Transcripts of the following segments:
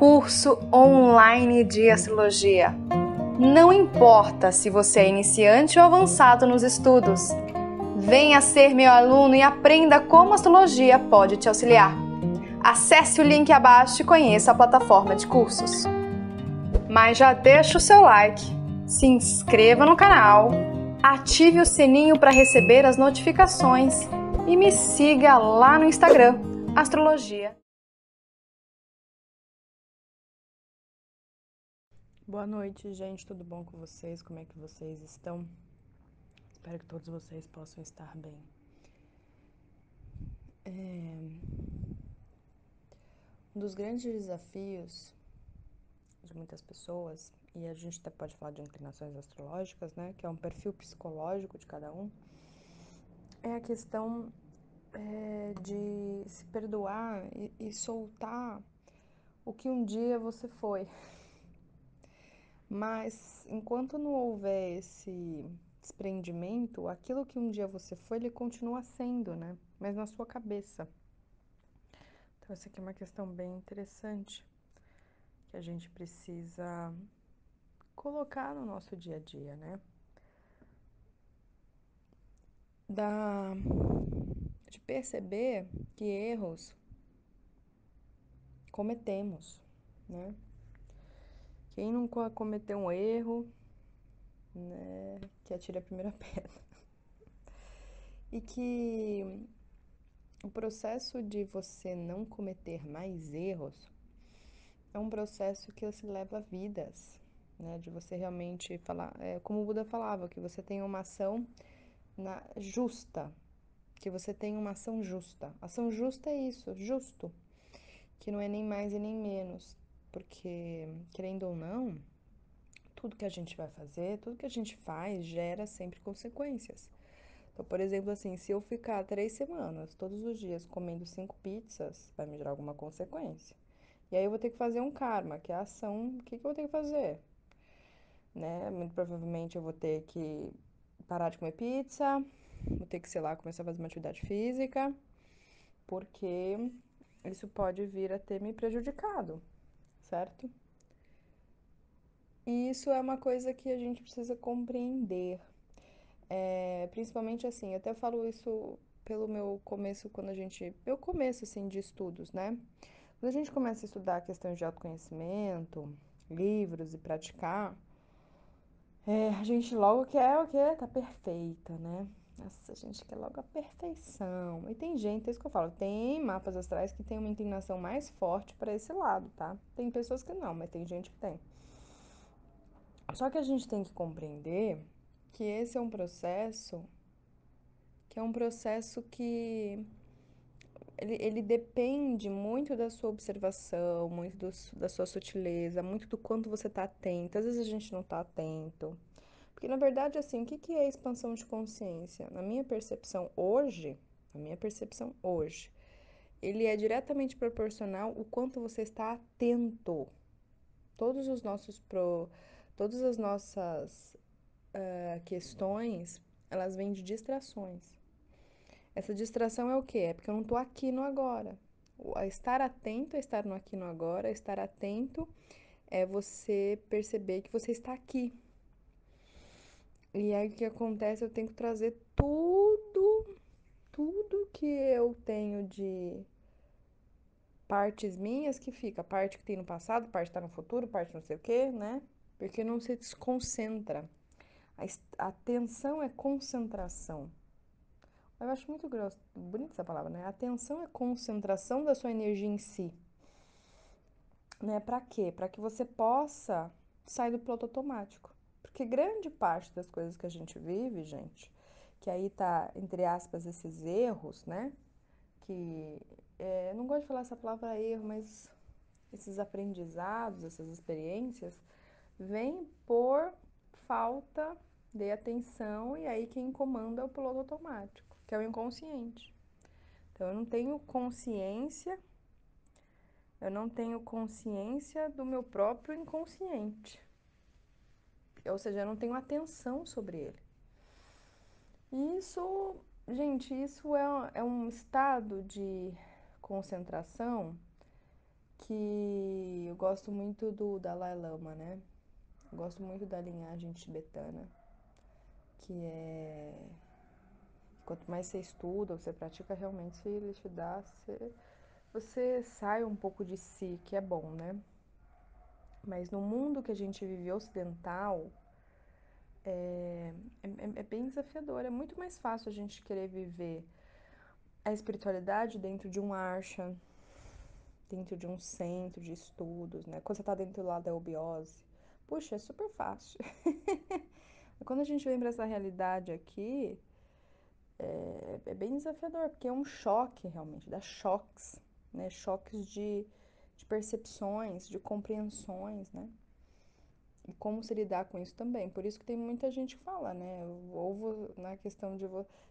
curso online de astrologia. Não importa se você é iniciante ou avançado nos estudos. Venha ser meu aluno e aprenda como a astrologia pode te auxiliar. Acesse o link abaixo e conheça a plataforma de cursos. Mas já deixa o seu like, se inscreva no canal, ative o sininho para receber as notificações e me siga lá no Instagram, Astrologia. Boa noite, gente. Tudo bom com vocês? Como é que vocês estão? Espero que todos vocês possam estar bem. Um dos grandes desafios de muitas pessoas, e a gente até pode falar de inclinações astrológicas, né? Que é um perfil psicológico de cada um, é a questão de se perdoar e soltar o que um dia você foi. Mas enquanto não houver esse desprendimento, aquilo que um dia você foi, ele continua sendo, né? Mas na sua cabeça. Então, essa aqui é uma questão bem interessante que a gente precisa colocar no nosso dia a dia, né? De perceber que erros cometemos, né? Quem nunca cometeu um erro, né, que atire a primeira pedra. E que o processo de você não cometer mais erros é um processo que se leva vidas, né? De você realmente falar, como o Buda falava, que você tem uma ação justa, que você tem uma ação justa. Ação justa é isso, justo, que não é nem mais e nem menos, porque, querendo ou não, tudo que a gente vai fazer, tudo que a gente faz gera sempre consequências. Então, por exemplo, assim, se eu ficar 3 semanas, todos os dias, comendo 5 pizzas, vai me gerar alguma consequência. E aí eu vou ter que fazer um karma, que é a ação, o que eu vou ter que fazer? Né? Muito provavelmente eu vou ter que parar de comer pizza, vou ter que, sei lá, começar a fazer uma atividade física, porque isso pode vir a ter me prejudicado, certo? E isso é uma coisa que a gente precisa compreender. Principalmente assim, eu até falo isso pelo meu começo, meu começo, assim, de estudos, né? Quando a gente começa a estudar questões de autoconhecimento, livros e praticar, a gente logo quer o quê? Tá perfeita, né? Nossa, a gente quer logo a perfeição. E tem gente, é isso que eu falo, tem mapas astrais que tem uma inclinação mais forte para esse lado, tá? Tem pessoas que não, mas tem gente que tem. Só que a gente tem que compreender que esse é um processo que ele depende muito da sua observação, muito da sua sutileza, muito do quanto você tá atento. Às vezes a gente não tá atento. Porque, na verdade, assim, o que é expansão de consciência? Na minha percepção hoje, ele é diretamente proporcional o quanto você está atento. Todos os nossos todas as nossas questões, elas vêm de distrações. Essa distração é o quê? É porque eu não estou aqui no agora. Estar atento é estar no aqui no agora, estar atento é você perceber que você está aqui. E aí o que acontece? Eu tenho que trazer tudo que eu tenho de partes minhas que fica, parte que tem no passado, parte tá no futuro, parte não sei o quê, né? Porque não se desconcentra. A atenção é concentração. Eu acho muito bonita essa palavra, né? Atenção é concentração da sua energia em si. Né? Para quê? Para que você possa sair do piloto automático. Porque grande parte das coisas que a gente vive, gente, que aí tá, entre aspas, esses erros, né? Que eu não gosto de falar essa palavra erro, mas esses aprendizados, essas experiências, vêm por falta de atenção e aí quem comanda é o piloto automático, que é o inconsciente. Então eu não tenho consciência do meu próprio inconsciente. Ou seja, eu não tenho atenção sobre ele. E isso, gente, isso é um estado de concentração que eu gosto muito do Dalai Lama, né? Eu gosto muito da linhagem tibetana, que é quanto mais você estuda, você pratica, realmente ele te dá, você sai um pouco de si, que é bom, né? Mas no mundo que a gente vive ocidental, é bem desafiador. É muito mais fácil a gente querer viver a espiritualidade dentro de um ashram, dentro de um centro de estudos, né? Quando você tá dentro lá da obiose. Puxa, é super fácil. Quando a gente vem para essa realidade aqui, é bem desafiador, porque é um choque realmente, dá choques, né? Choques de percepções, de compreensões, né? E como se lidar com isso também. Por isso que tem muita gente que fala, né? Ou na questão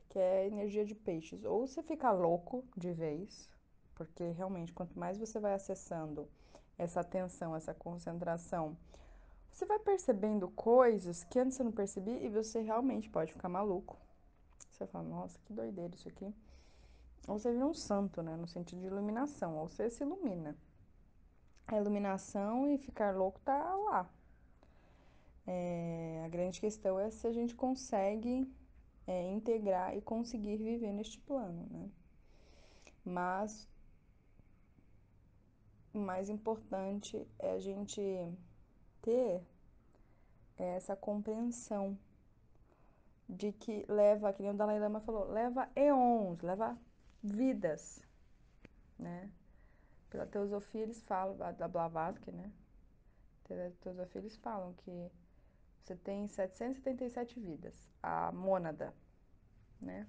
que é energia de peixes. Ou você fica louco de vez, porque realmente quanto mais você vai acessando essa atenção, essa concentração, você vai percebendo coisas que antes você não percebia e você realmente pode ficar maluco. Você fala, nossa, que doideira isso aqui. Ou você vira um santo, né? No sentido de iluminação. Ou você se ilumina. A iluminação e ficar louco tá lá. A grande questão é se a gente consegue integrar e conseguir viver neste plano, né? Mas o mais importante é a gente ter essa compreensão de que leva, que nem o Dalai Lama falou, leva eons, leva vidas, né? Pela teosofia eles falam, da Blavatsky, né? Pela teosofia eles falam que você tem 777 vidas, a mônada, né?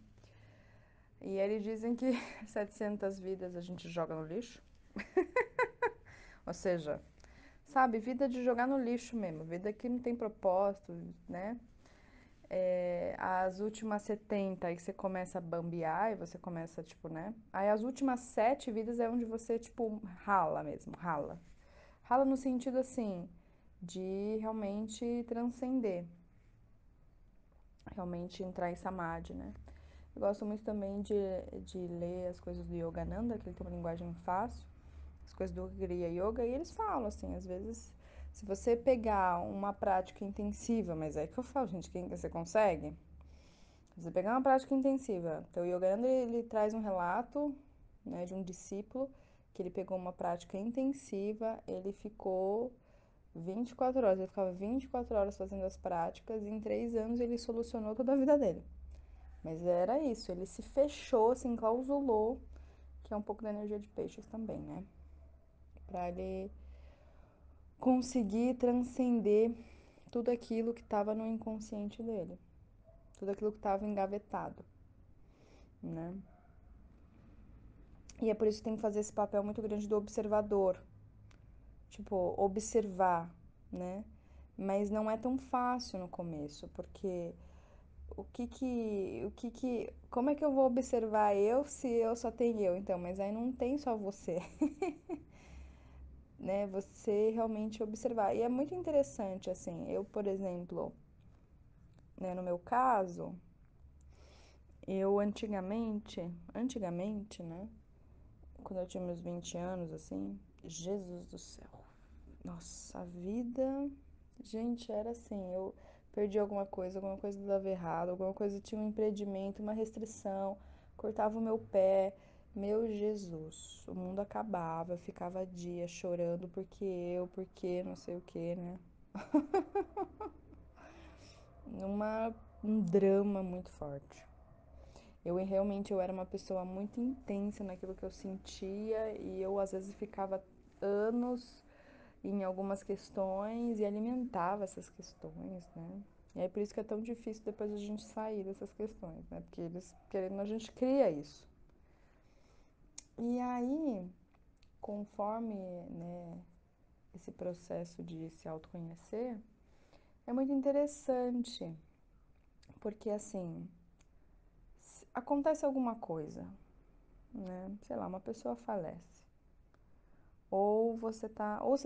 E eles dizem que 700 vidas a gente joga no lixo. Ou seja, sabe, vida de jogar no lixo mesmo, vida que não tem propósito, né? As últimas 70 aí você começa a bambear e você começa, tipo, né? Aí as últimas 7 vidas é onde você, tipo, rala mesmo, rala. Rala no sentido, assim, de realmente transcender. Realmente entrar em samadhi, né? Eu gosto muito também de ler as coisas do Yogananda, que ele tem uma linguagem fácil, as coisas do Kriya Yoga, e eles falam assim, às vezes, se você pegar uma prática intensiva, mas é que eu falo, gente, quem que você consegue? Se você pegar uma prática intensiva, então o Yogananda, ele traz um relato, né, de um discípulo, que ele pegou uma prática intensiva, ele ficou 24 horas, ele ficava 24 horas fazendo as práticas, e em 3 anos ele solucionou toda a vida dele. Mas era isso, ele se fechou, se enclausulou, que é um pouco da energia de peixes também, né? Pra ele conseguir transcender tudo aquilo que estava no inconsciente dele, tudo aquilo que estava engavetado, né? E é por isso que tem que fazer esse papel muito grande do observador, tipo, observar, né? Mas não é tão fácil no começo, porque como é que eu vou observar eu se eu só tenho eu? Então, mas aí não tem só você, né? Você realmente observar. E é muito interessante, assim, eu, por exemplo, né, no meu caso, eu antigamente, né, quando eu tinha meus 20 anos, assim, Jesus do céu, nossa, a vida, gente, era assim, eu perdi alguma coisa dava errado, alguma coisa tinha um impedimento, uma restrição, cortava o meu pé, meu Jesus, o mundo acabava, eu ficava dias chorando porque não sei o que, né? Um drama muito forte. Eu era uma pessoa muito intensa naquilo que eu sentia e eu às vezes ficava anos em algumas questões e alimentava essas questões, né? E é por isso que é tão difícil depois a gente sair dessas questões, né? Porque eles querendo a gente cria isso. E aí, conforme, né, esse processo de se autoconhecer, é muito interessante, porque assim, acontece alguma coisa, né? Sei lá, uma pessoa falece. Ou você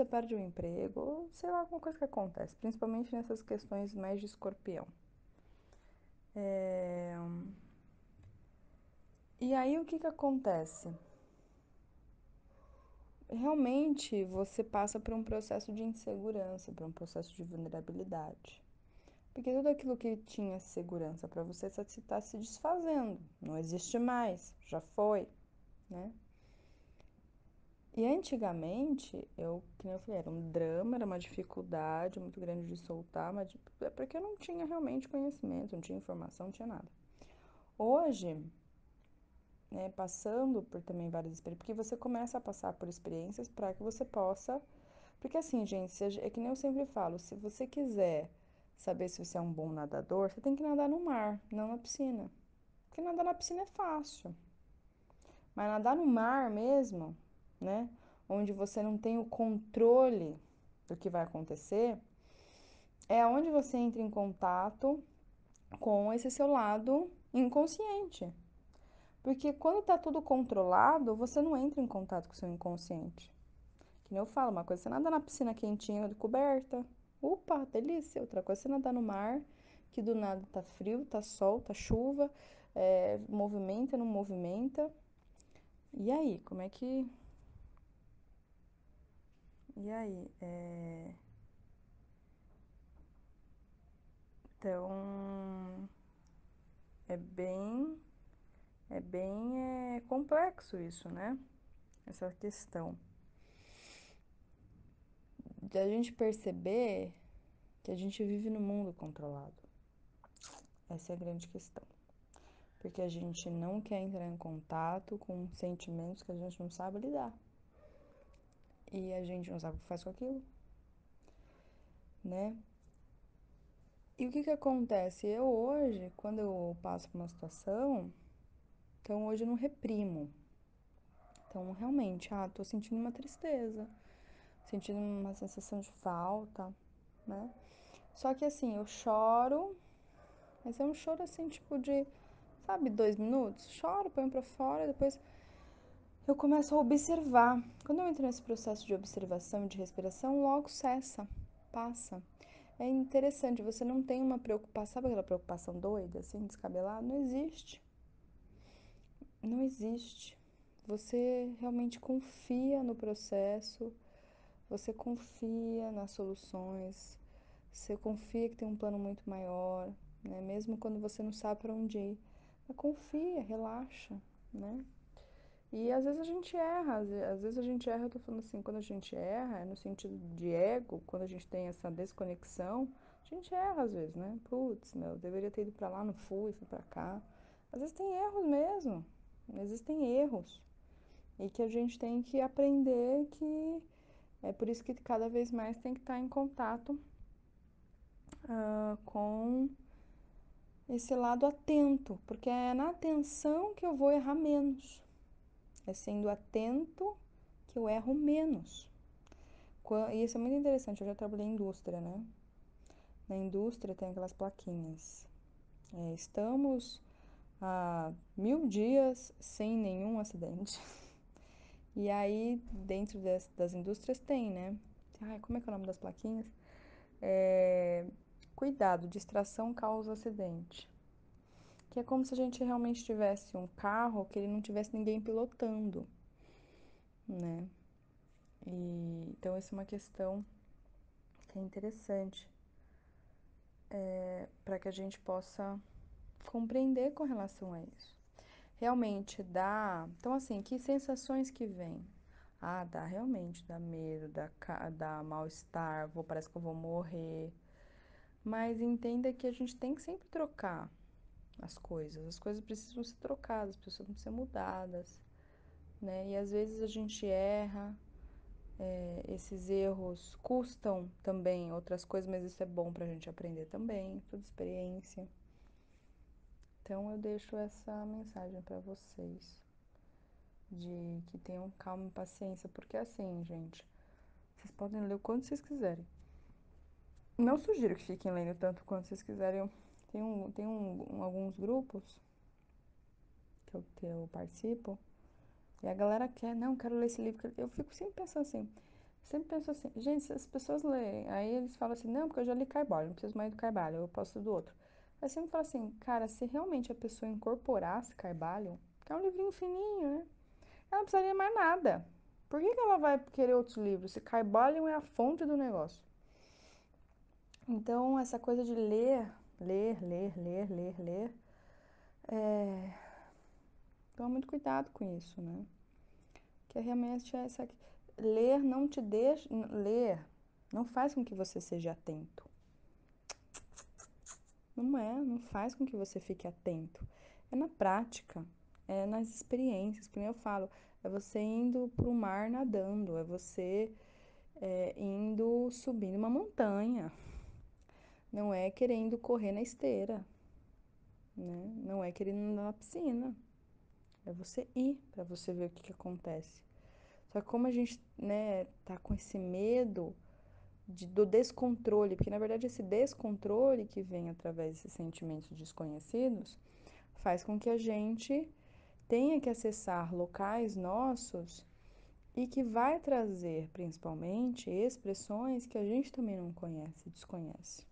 perde o emprego, ou sei lá, alguma coisa que acontece, principalmente nessas questões mais de escorpião. É... E aí o que que acontece? realmente você passa por um processo de insegurança, por um processo de vulnerabilidade. Porque tudo aquilo que tinha segurança para você está se desfazendo, não existe mais, já foi, né? E antigamente, como eu falei, era um drama, era uma dificuldade muito grande de soltar, mas é porque eu não tinha realmente conhecimento, não tinha informação, não tinha nada. Hoje, né, passando por também várias experiências, porque você começa a passar por experiências para que você possa. Porque assim, gente, é que nem eu sempre falo, se você quiser saber se você é um bom nadador, você tem que nadar no mar, não na piscina. Porque nadar na piscina é fácil. Mas nadar no mar mesmo, né? Onde você não tem o controle do que vai acontecer, é onde você entra em contato com esse seu lado inconsciente. Porque quando tá tudo controlado, você não entra em contato com o seu inconsciente. Que nem eu falo, uma coisa é você nadar na piscina quentinha, coberta. Opa, delícia. Outra coisa é você nadar no mar, que do nada tá frio, tá sol, tá chuva, movimenta, não movimenta. E aí, como é que. E aí? Então, é bem, complexo isso, né? Essa questão de a gente perceber que a gente vive num mundo controlado. Essa é a grande questão. Porque a gente não quer entrar em contato com sentimentos que a gente não sabe lidar. E a gente não sabe o que faz com aquilo, né? E o que que acontece? Eu hoje, quando eu passo por uma situação, então hoje eu não reprimo. Então, realmente, tô sentindo uma tristeza, sentindo uma sensação de falta, né? Só que assim, eu choro, mas é um choro assim, tipo de, sabe, 2 minutos? Choro, ponho pra fora, depois eu começo a observar. Quando eu entro nesse processo de observação e de respiração, logo cessa, passa. É interessante, você não tem uma preocupação, sabe aquela preocupação doida, assim, descabelada? Não existe. Não existe. Você realmente confia no processo, você confia nas soluções, você confia que tem um plano muito maior, né? Mesmo quando você não sabe para onde ir. Mas confia, relaxa, né? E às vezes a gente erra, às vezes a gente erra, eu tô falando assim, quando a gente erra, é no sentido de ego, quando a gente tem essa desconexão, a gente erra às vezes, né? Putz, meu, deveria ter ido pra lá, não fui, fui pra cá. Às vezes tem erros mesmo, existem erros. E que a gente tem que aprender que é por isso que cada vez mais tem que estar em contato com esse lado atento, porque é na atenção que eu vou errar menos. É sendo atento que eu erro menos. E isso é muito interessante, eu já trabalhei em indústria, né? Na indústria tem aquelas plaquinhas. Estamos há 1000 dias sem nenhum acidente. E aí, dentro das indústrias tem, né? Ai, como é que é o nome das plaquinhas? Cuidado, distração causa acidente. Que é como se a gente realmente tivesse um carro que ele não tivesse ninguém pilotando, né? Então, essa é uma questão que é interessante para que a gente possa compreender com relação a isso. Realmente dá. Então, assim, que sensações que vêm? Dá realmente, dá medo, dá mal-estar, parece que eu vou morrer. Mas entenda que a gente tem que sempre trocar as coisas precisam ser trocadas, precisam ser mudadas, né? E às vezes a gente erra, esses erros custam também outras coisas, mas isso é bom pra gente aprender também, tudo experiência. Então eu deixo essa mensagem pra vocês, de que tenham calma e paciência, porque assim, gente, vocês podem ler o quanto vocês quiserem. Não sugiro que fiquem lendo tanto quanto vocês quiserem. Tem alguns grupos que eu participo, e a galera quer, não, quero ler esse livro. Eu fico sempre penso assim, gente, se as pessoas leem, aí eles falam assim, não, porque eu já li Carvalho, não preciso mais do Carvalho, eu posso do outro. Aí sempre falo assim, cara, se realmente a pessoa incorporasse Carvalho, que é um livrinho fininho, né? Ela não precisaria mais nada. Por que ela vai querer outros livros? Se Caibalion é a fonte do negócio. Então, essa coisa de ler, toma muito cuidado com isso, né? Que realmente é essa... Ler não te deixa... Ler não faz com que você seja atento. Não faz com que você fique atento. É na prática, é nas experiências, que nem eu falo, é você indo pro mar nadando, é você indo subindo uma montanha, não é querendo correr na esteira, né? Não é querendo andar na piscina, é você ir para você ver o que acontece. Só que como a gente, né, tá com esse medo do descontrole, porque na verdade esse descontrole que vem através desses sentimentos desconhecidos faz com que a gente tenha que acessar locais nossos e que vai trazer principalmente expressões que a gente também não conhece, desconhece.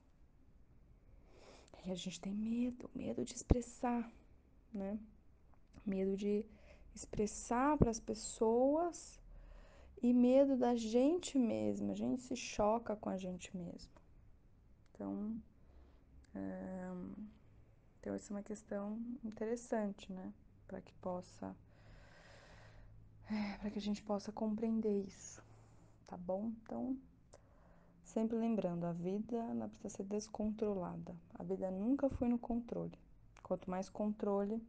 E a gente tem medo de expressar, né? Medo de expressar para as pessoas e medo da gente mesma, a gente se choca com a gente mesmo. Então, essa é uma questão interessante, né? Para que a gente possa compreender isso, tá bom? Então, sempre lembrando, a vida ela precisa ser descontrolada. A vida nunca foi no controle. Quanto mais controle,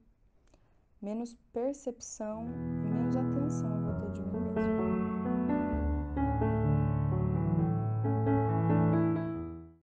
menos percepção e menos atenção